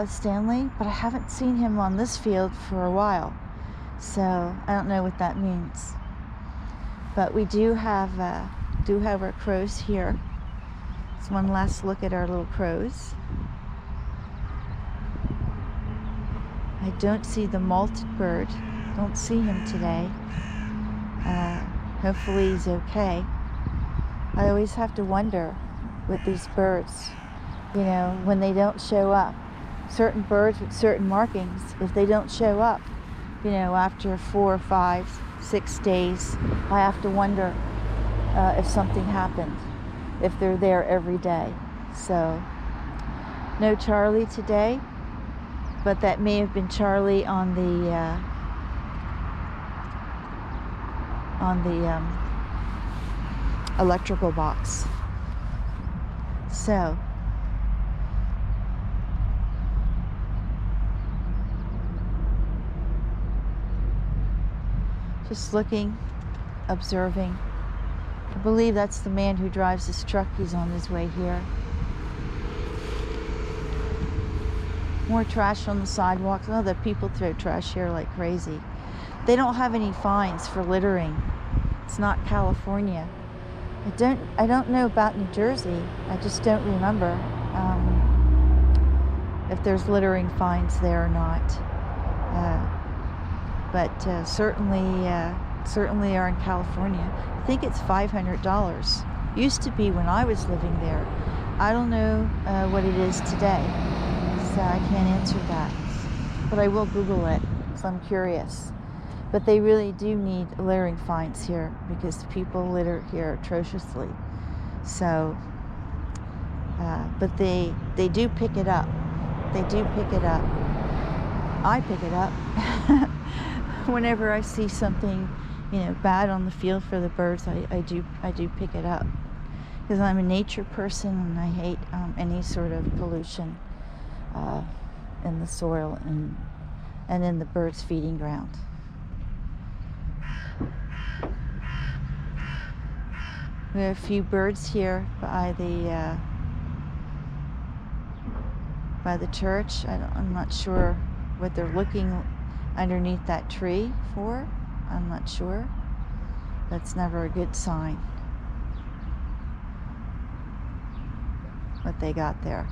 Stanley, but I haven't seen him on this field for a while, so I don't know what that means. But we do have our crows here. It's one last look at our little crows. I don't see the malted bird. Don't see him today. Hopefully he's okay. I always have to wonder with these birds, you know, when they don't show up. Certain birds with certain markings, if they don't show up, you know, after 4, 5, 6 days, I have to wonder if something happened, if they're there every day. So, no Charlie today, but that may have been Charlie on the electrical box. So, just looking, observing. I believe that's the man who drives this truck. He's on his way here. More trash on the sidewalks. Oh, the people throw trash here like crazy. They don't have any fines for littering. It's not California. I don't know about New Jersey. I just don't remember if there's littering fines there or not. But certainly are in California. I think it's $500. Used to be when I was living there. I don't know what it is today, so I can't answer that. But I will Google it, because I'm curious. But they really do need littering fines here, because the people litter here atrociously. So, but they do pick it up. They do pick it up. I pick it up. Whenever I see something, you know, bad on the field for the birds, I do pick it up, because I'm a nature person and I hate any sort of pollution in the soil and in the birds' feeding ground. We have a few birds here by the church. I'm not sure what they're looking underneath that tree for. I'm not sure. That's never a good sign, what they got there.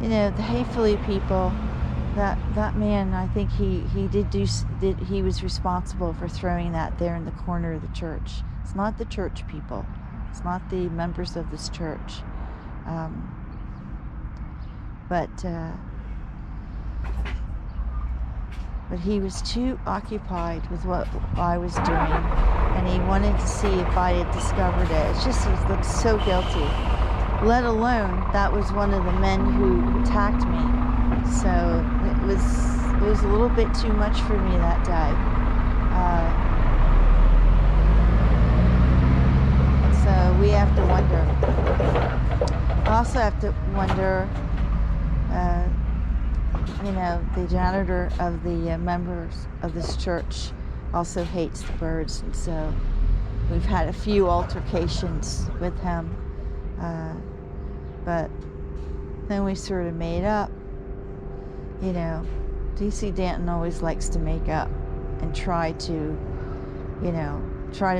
You know, the Hayfley people, that man, I think he was responsible for throwing that there in the corner of the church. It's not the church people. It's not the members of this church. But he was too occupied with what I was doing, and he wanted to see if I had discovered it. It's just, he looked so guilty. Let alone, that was one of the men who attacked me. So it was a little bit too much for me that day. So we have to wonder. I also have to wonder, you know, the janitor of the members of this church also hates the birds, and so we've had a few altercations with him, but then we sort of made up. You know, DC Danton always likes to make up and try to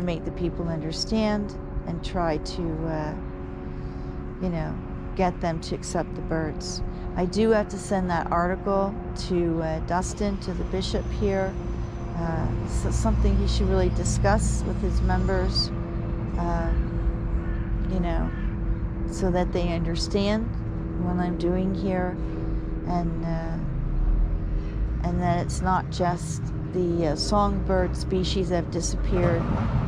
make the people understand and try to, you know, get them to accept the birds. I do have to send that article to Dustin, to the bishop here. So something he should really discuss with his members, you know, so that they understand what I'm doing here, and that it's not just the songbird species that have disappeared,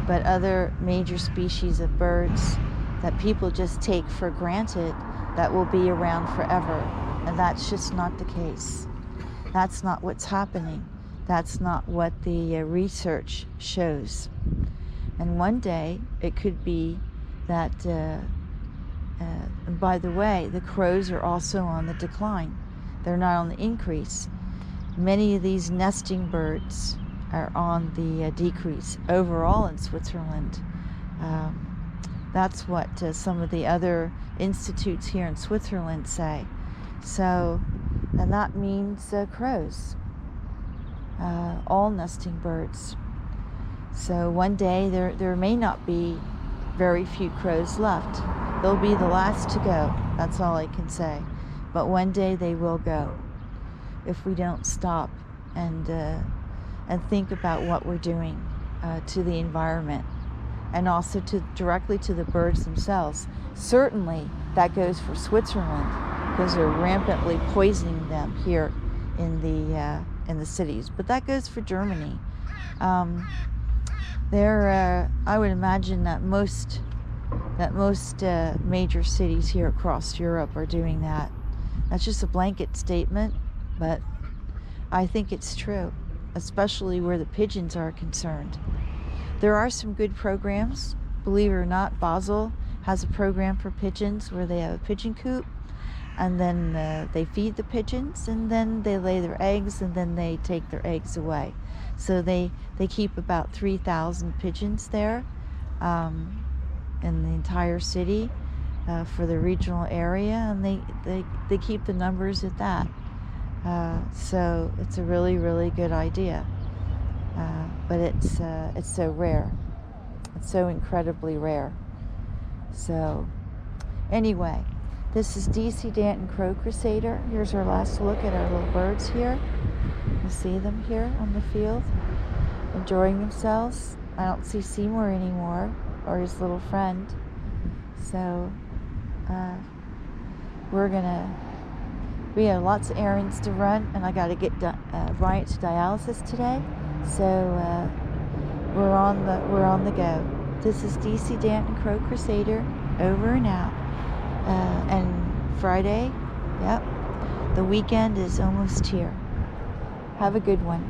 but other major species of birds that people just take for granted that will be around forever. And that's just not the case. That's not what's happening. That's not what the research shows. And one day, it could be that, and by the way, the crows are also on the decline. They're not on the increase. Many of these nesting birds are on the decrease overall in Switzerland. That's what some of the other institutes here in Switzerland say. So and that means crows, all nesting birds. So one day there may not be very few crows left. They'll be the last to go. That's all I can say. But one day they will go if we don't stop and think about what we're doing to the environment, and also directly to the birds themselves. Certainly that goes for Switzerland, because they're rampantly poisoning them here in the cities. But that goes for Germany. I would imagine that most major cities here across Europe are doing that. That's just a blanket statement, but I think it's true, especially where the pigeons are concerned. There are some good programs. Believe it or not, Basel has a program for pigeons where they have a pigeon coop, and then they feed the pigeons, and then they lay their eggs, and then they take their eggs away. So they keep about 3,000 pigeons there in the entire city for the regional area, and they keep the numbers at that. So it's a really, really good idea. But it's so rare. It's so incredibly rare. So anyway, this is DC Danton Crow Crusader. Here's our last look at our little birds here. You see them here on the field, enjoying themselves. I don't see Seymour anymore, or his little friend. So we have lots of errands to run, and I got to get Bryant to dialysis today. So we're on the go. This is DC Danton Crow Crusader, over and out. And Friday, yep, the weekend is almost here. Have a good one.